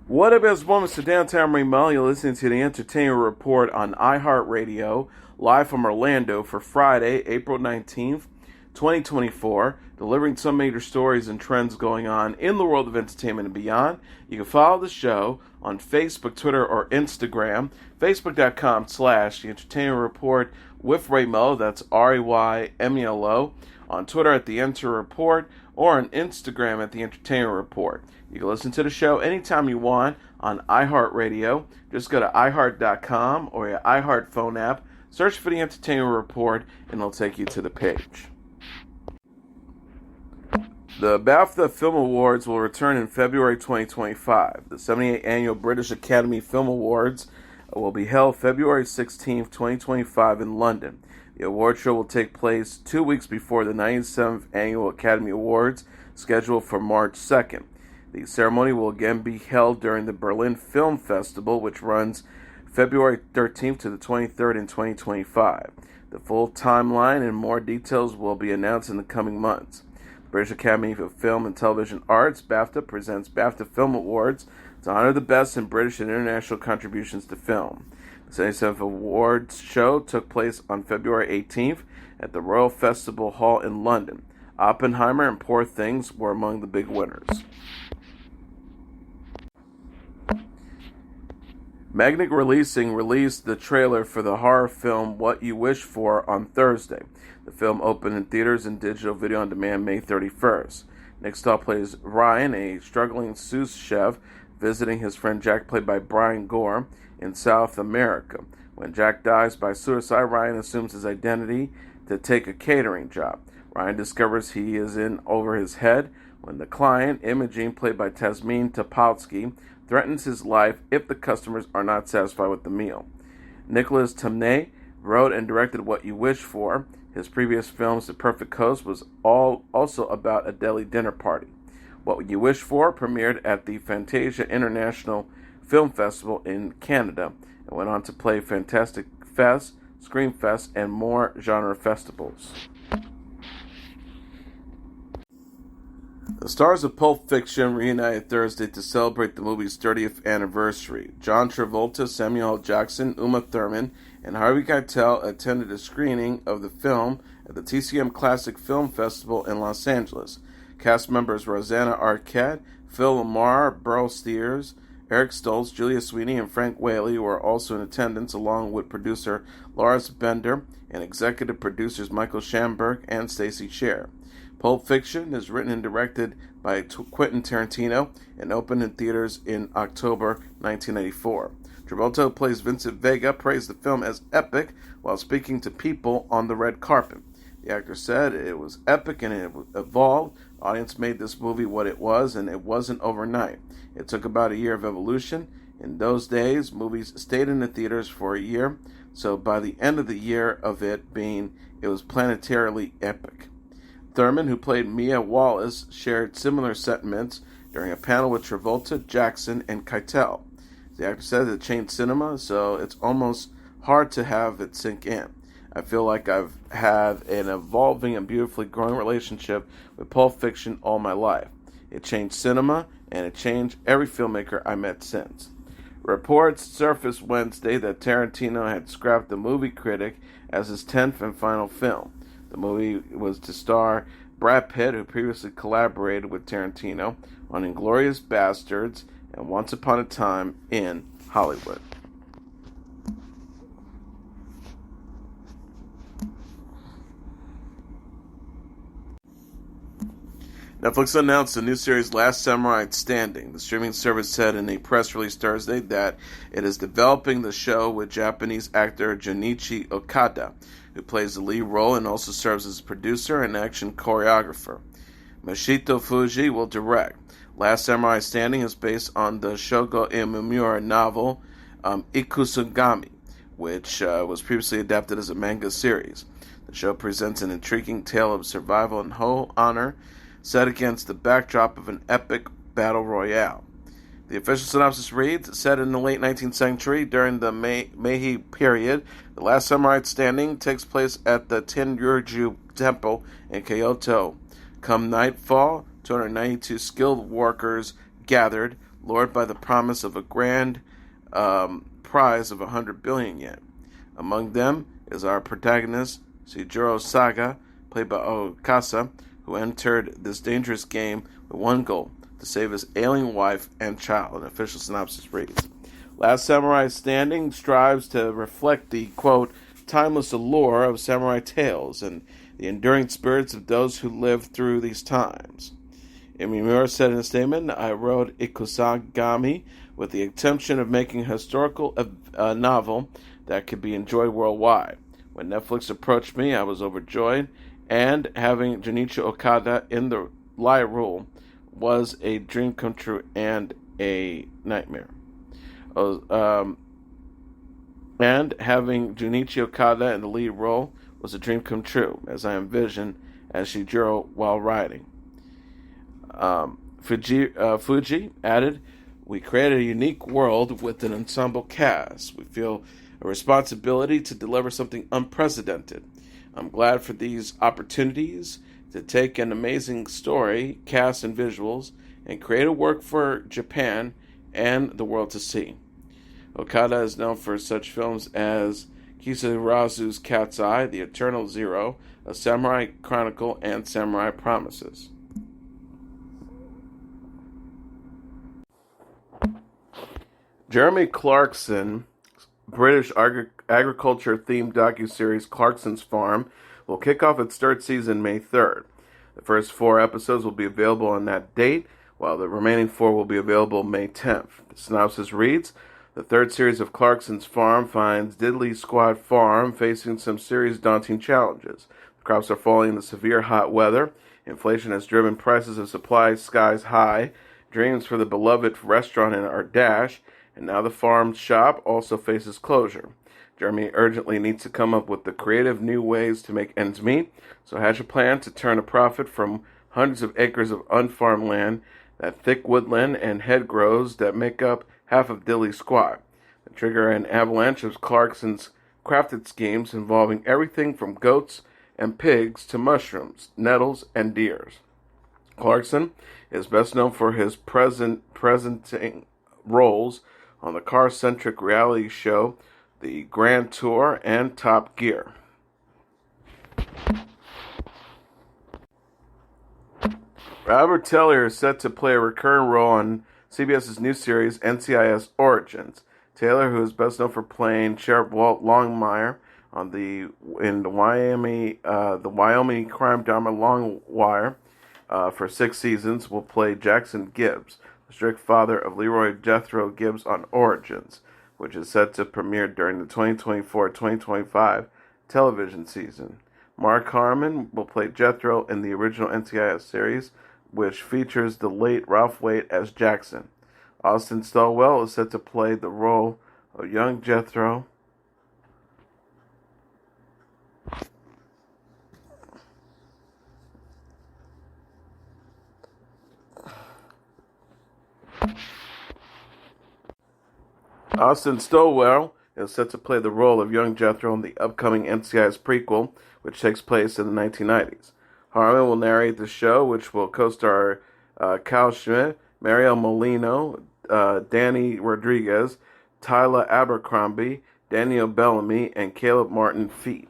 What up, best moments to Downtown Melo? You're listening to the Entertainment Report on iHeartRadio, live from Orlando for Friday, April 19th, 2024, delivering some major stories and trends going on in the world of entertainment and beyond. You can follow the show on Facebook, Twitter, or Instagram, facebook.com/The Entertainment Report with Ray Melo, that's RAYMELO, on Twitter at The Enter Report, or on Instagram at The Entertainment Report. You can listen to the show anytime you want on iHeartRadio. Just go to iHeart.com or your iHeart phone app, search for The Entertainment Report, and it'll take you to the page. The BAFTA Film Awards will return in February 2025. The 78th Annual British Academy Film Awards will be held February 16th, 2025 in London. The award show will take place 2 weeks before the 97th Annual Academy Awards, scheduled for March 2nd. The ceremony will again be held during the Berlin Film Festival, which runs February 13th to the 23rd in 2025. The full timeline and more details will be announced in the coming months. The British Academy of Film and Television Arts, BAFTA, presents BAFTA Film Awards to honor the best in British and international contributions to film. The 77th Awards show took place on February 18th at the Royal Festival Hall in London. Oppenheimer and Poor Things were among the big winners. Magnet Releasing released the trailer for the horror film What You Wish For on Thursday. The film opened in theaters and digital video on demand May 31st. Nick Stahl plays Ryan, a struggling sous chef, visiting his friend Jack, played by Brian Gore, in South America. When Jack dies by suicide, Ryan assumes his identity to take a catering job. Ryan discovers he is in over his head when the client, Imogene, played by Tasmin Topolsky, threatens his life if the customers are not satisfied with the meal. Nicholas Tamnay wrote and directed What You Wish For. His previous films, The Perfect Host, was also about a deadly dinner party. What You Wish For premiered at the Fantasia International Film Festival in Canada and went on to play Fantastic Fest, Scream Fest, and more genre festivals. The stars of Pulp Fiction reunited Thursday to celebrate the movie's 30th anniversary. John Travolta, Samuel L. Jackson, Uma Thurman, and Harvey Keitel attended a screening of the film at the TCM Classic Film Festival in Los Angeles. Cast members Rosanna Arquette, Phil Lamar, Burl Steers, Eric Stoltz, Julia Sweeney, and Frank Whaley were also in attendance, along with producer Lars Bender and executive producers Michael Schamberg and Stacey Sher. Pulp Fiction is written and directed by Quentin Tarantino and opened in theaters in October 1994. Travolta, who plays Vincent Vega, praised the film as epic while speaking to people on the red carpet. The actor said it was epic and it evolved. The audience made this movie what it was, and it wasn't overnight. It took about a year of evolution. In those days, movies stayed in the theaters for a year, so by the end of the year of it was planetarily epic. Thurman, who played Mia Wallace, shared similar sentiments during a panel with Travolta, Jackson, and Keitel. The actor said it changed cinema, so it's almost hard to have it sink in. I feel like I've had an evolving and beautifully growing relationship with Pulp Fiction all my life. It changed cinema, and it changed every filmmaker I met since. Reports surfaced Wednesday that Tarantino had scrapped The Movie Critic as his 10th and final film. The movie was to star Brad Pitt, who previously collaborated with Tarantino on Inglourious Basterds and Once Upon a Time in Hollywood. Netflix announced the new series Last Samurai Standing. The streaming service said in a press release Thursday that it is developing the show with Japanese actor Junichi Okada, who plays the lead role and also serves as producer and action choreographer. Mashito Fuji will direct. Last Samurai Standing is based on the Shogo Imamura novel Ikusagami, which was previously adapted as a manga series. The show presents an intriguing tale of survival and honor set against the backdrop of an epic battle royale. The official synopsis reads, set in the late 19th century during the Meiji period, The Last Samurai Standing takes place at the Tenryuju Temple in Kyoto. Come nightfall, 292 skilled workers gathered, lured by the promise of a grand prize of 100 billion yen. Among them is our protagonist, Shijiro Saga, played by Okasa, who entered this dangerous game with one goal, to save his ailing wife and child. An official synopsis reads, Last Samurai Standing strives to reflect the, quote, timeless allure of samurai tales and the enduring spirits of those who lived through these times. Imimura said in a statement, I wrote Ikusagami with the intention of making a historical novel that could be enjoyed worldwide. When Netflix approached me, I was overjoyed, and having Junichi Okada in the lead role was a dream come true and a nightmare. And having Junichi Okada in the lead role was a dream come true, as I envisioned as Shijiro while writing. Fuji added, we created a unique world with an ensemble cast. We feel a responsibility to deliver something unprecedented. I'm glad for these opportunities to take an amazing story, cast, and visuals, and create a work for Japan and the world to see. Okada is known for such films as Kisarazu's Cat's Eye, The Eternal Zero, A Samurai Chronicle, and Samurai Promises. Jeremy Clarkson, British agriculture-themed docuseries Clarkson's Farm, will kick off its third season May 3rd. The first 4 episodes will be available on that date, while the remaining 4 will be available May 10th. The synopsis reads, the third series of Clarkson's Farm finds Diddley Squad Farm facing some serious daunting challenges. The crops are falling in the severe hot weather. Inflation has driven prices of supplies skies high. Dreams for the beloved restaurant are dashed. And now the farm shop also faces closure. Jeremy urgently needs to come up with the creative new ways to make ends meet, so hatch a plan to turn a profit from hundreds of acres of unfarmed land, that thick woodland and hedgerows that make up half of Diddley Squad. The trigger an avalanche of Clarkson's crafted schemes involving everything from goats and pigs to mushrooms, nettles, and deers. Clarkson is best known for his presenting roles on the car-centric reality show The Grand Tour and Top Gear. Robert Taylor is set to play a recurring role on CBS's new series NCIS Orgins. Taylor, who is best known for playing Sheriff Walt Longmire in the Wyoming crime drama Longmire for 6 seasons, will play Jackson Gibbs, the strict father of Leroy Jethro Gibbs on Origins, which is set to premiere during the 2024-2025 television season. Mark Harmon will play Jethro in the original NCIS series, which features the late Ralph Waite as Jackson. Austin Stowell is set to play the role of young Jethro. Austin Stowell is set to play the role of young Jethro in the upcoming NCIS prequel, which takes place in the 1990s. Harmon will narrate the show, which will co-star Cal Schmidt, Mariel Molino, Danny Rodriguez, Tyler Abercrombie, Daniel Bellamy, and Caleb Martin Feet.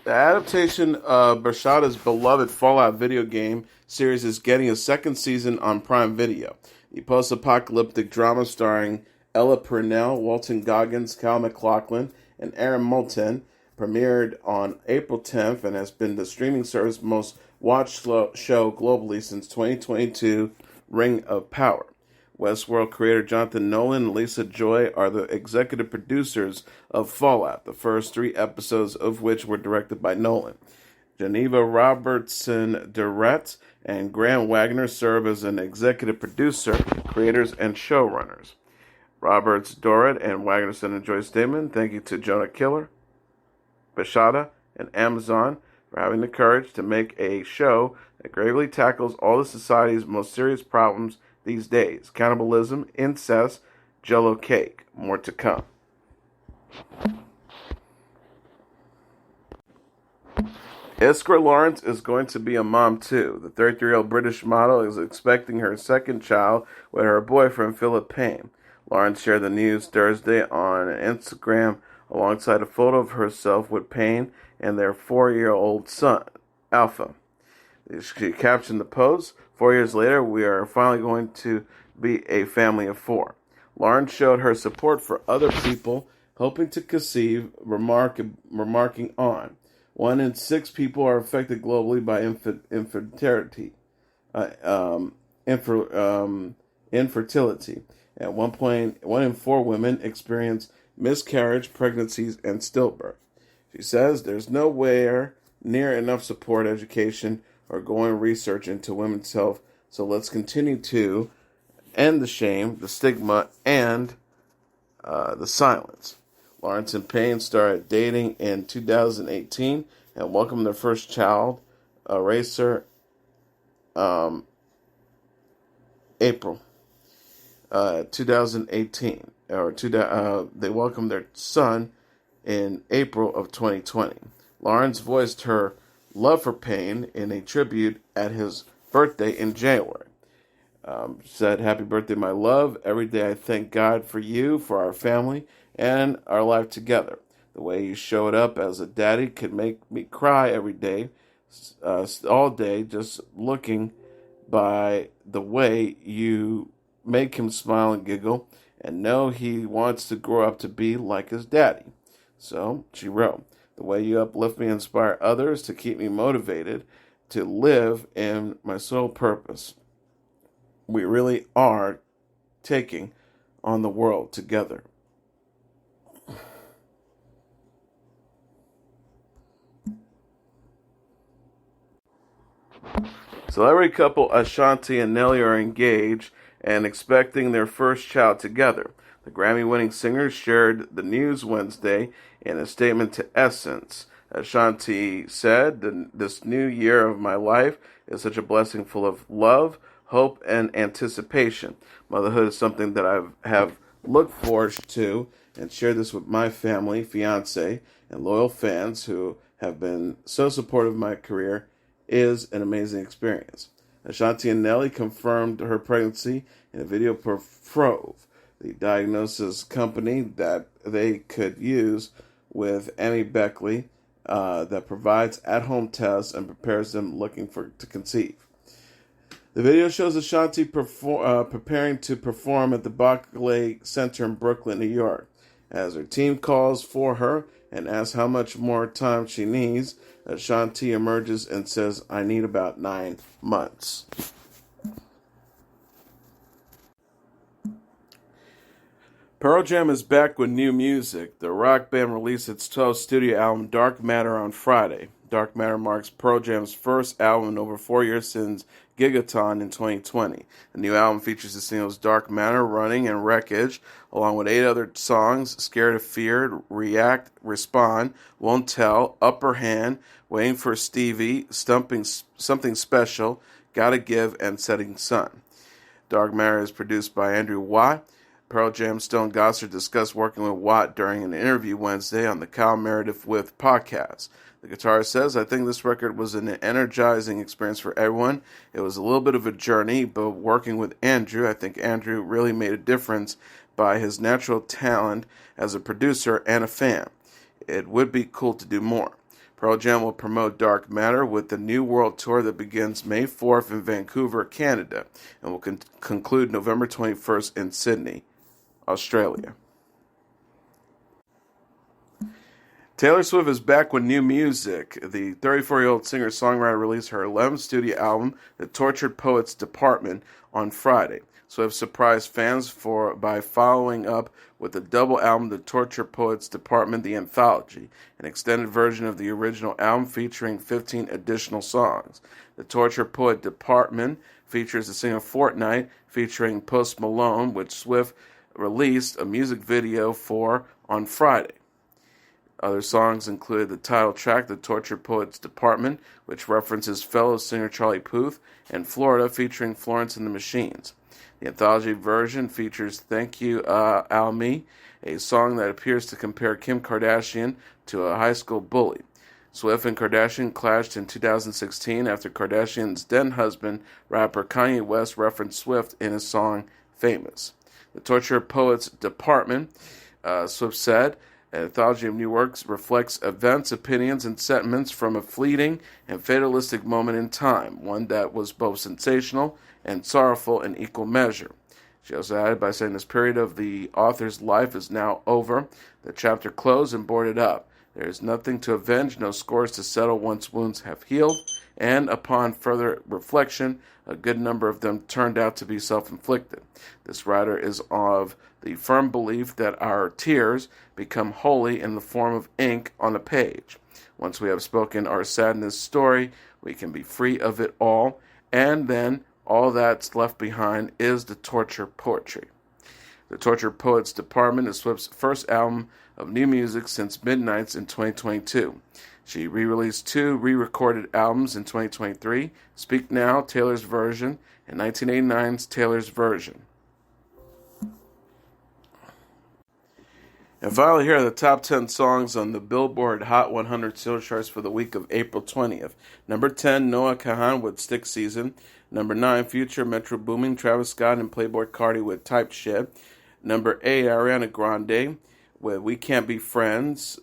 The adaptation of Bershada's beloved Fallout video game series is getting a second season on Prime Video. The post-apocalyptic drama starring Ella Purnell, Walton Goggins, Cal MacLachlan, and Aaron Moulton premiered on April 10th and has been the streaming service's most watched show globally since 2022 Ring of Power. Westworld creator Jonathan Nolan and Lisa Joy are the executive producers of Fallout, the first 3 episodes of which were directed by Nolan. Geneva Robertson Durrett and Graham Wagner serve as an executive producer, creators, and showrunners. Roberts, Dorrit, and Wagner sent a joint statement. Thank you to Jonah Killer, Bershada, and Amazon for having the courage to make a show that gravely tackles all of society's most serious problems these days: cannibalism, incest, Jell-O cake. More to come. Iskra Lawrence is going to be a mom too. The 33-year-old British model is expecting her second child with her boyfriend Philip Payne. Lawrence shared the news Thursday on Instagram alongside a photo of herself with Payne and their 4-year-old son, Alpha. She captioned the post, 4 years later, we are finally going to be a family of 4. Lawrence showed her support for other people hoping to conceive, remarking on, 1 in 6 people are affected globally by infertility. Infertility. And 1 in 4 women experience miscarriage, pregnancies, and stillbirth. She says there's nowhere near enough support, education, or going research into women's health, so let's continue to end the shame, the stigma, and the silence. Lawrence and Payne started dating in 2018 and welcomed their first child, Racer, April 2018. They welcomed their son in April of 2020. Lawrence voiced her love for Payne in a tribute at his birthday in January. Said, "Happy birthday, my love. Every day I thank God for you, for our family, and our life together. The way you showed up as a daddy could make me cry every day, all day, just looking by the way you make him smile and giggle and know he wants to grow up to be like his daddy." So, she wrote, "The way you uplift me and inspire others to keep me motivated to live in my sole purpose. We really are taking on the world together." Celebrity couple Ashanti and Nelly are engaged and expecting their first child together. The Grammy-winning singer shared the news Wednesday in a statement to Essence. Ashanti said, "This new year of my life is such a blessing full of love, hope, and anticipation. Motherhood is something that I have looked forward to and share this with my family, fiance, and loyal fans who have been so supportive of my career. Is an amazing experience." Ashanti and Nelly confirmed her pregnancy in a video for Frove, the diagnosis company that they could use with Amy Beckley that provides at-home tests and prepares them looking to conceive. The video shows Ashanti preparing to perform at the Barclay Center in Brooklyn, New York. As her team calls for her and asks how much more time she needs, Ashanti emerges and says, "I need about 9 months." Pearl Jam is back with new music. The rock band released its 12th studio album, Dark Matter, on Friday. Dark Matter marks Pearl Jam's first album in over 4 years since Gigaton in 2020. The new album features the singles Dark Matter, Running, and Wreckage, along with 8 other songs: Scared of Fear, React, Respond, Won't Tell, Upper Hand, Waiting for Stevie, Something Special, Gotta Give, and Setting Sun. Dark Matter is produced by Andrew Watt. Pearl Jam Stone Gossard discussed working with Watt during an interview Wednesday on the Kyle Meredith With podcast. The guitarist says, "I think this record was an energizing experience for everyone. It was a little bit of a journey, but working with Andrew, I think Andrew really made a difference by his natural talent as a producer and a fan. It would be cool to do more." Pearl Jam will promote Dark Matter with the New World Tour that begins May 4th in Vancouver, Canada, and will conclude November 21st in Sydney, Australia. Taylor Swift is back with new music. The 34-year-old singer-songwriter released her 11th studio album, The Tortured Poets Department, on Friday. Swift surprised fans by following up with a double album, The Tortured Poets Department, The Anthology, an extended version of the original album featuring 15 additional songs. The Tortured Poet Department features the singer Fortnite featuring Post Malone, which Swift released a music video for on Friday. Other songs included the title track, The Tortured Poets Department, which references fellow singer Charlie Puth, and Florida, featuring Florence and the Machines. The anthology version features Thank You, Almy, a song that appears to compare Kim Kardashian to a high school bully. Swift and Kardashian clashed in 2016 after Kardashian's then husband, rapper Kanye West, referenced Swift in his song Famous. The Torture Poets Department, Swift said, an anthology of new works reflects events, opinions, and sentiments from a fleeting and fatalistic moment in time, one that was both sensational and sorrowful in equal measure. She also added by saying this period of the author's life is now over, the chapter closed and boarded up. There is nothing to avenge, no scores to settle once wounds have healed, and upon further reflection, a good number of them turned out to be self-inflicted. This writer is of the firm belief that our tears become holy in the form of ink on a page. Once we have spoken our sadness story, we can be free of it all, and then all that's left behind is the torture poetry. The Torture Poets Department is Swift's first album of new music since Midnights in 2022. She re-released 2 re-recorded albums in 2023, Speak Now, Taylor's Version, and 1989's Taylor's Version. And finally, here are the top 10 songs on the Billboard Hot 100 sales charts for the week of April 20th. Number 10, Noah Kahan with Stick Season. Number 9, Future, Metro Boomin, Travis Scott, and Playboy Carti with Type Shit. Number 8, Ariana Grande with We Can't Be Friends.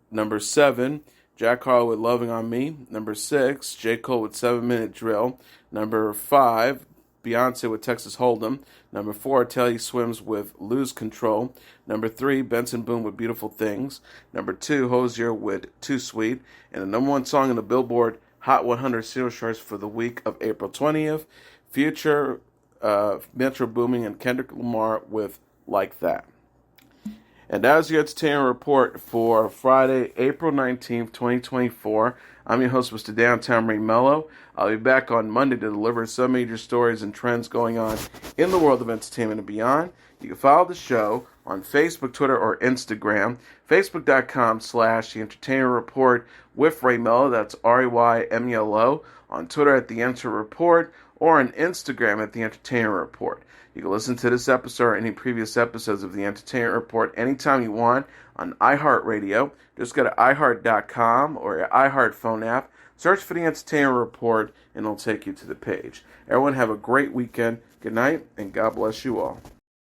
Number 7, Jack Harlow with Loving on Me. Number 6, J. Cole with 7 Minute Drill. Number 5, Beyonce with Texas Hold'em. Number 4, Teddy Swims with Lose Control. Number 3, Benson Boone with Beautiful Things. Number 2, Hozier with Too Sweet. And the number 1 song in the Billboard Hot 100 sales charts for the week of April 20th, Future, Metro Boomin, and Kendrick Lamar with Like That. And that is your entertainment report for Friday, April 19th, 2024. I'm your host, Mr. Downtown Melo. I'll be back on Monday to deliver some major stories and trends going on in the world of entertainment and beyond. You can follow the show on Facebook, Twitter, or Instagram. Facebook.com/The Entertainment Report with Ray Melo. That's RAYMELO. On Twitter at The Enter Report, or on Instagram at The Entertainment Report. You can listen to this episode or any previous episodes of The Entertainment Report anytime you want on iHeartRadio. Just go to iHeart.com or your iHeart phone app. Search for The Entertainment Report, and it'll take you to the page. Everyone have a great weekend. Good night, and God bless you all.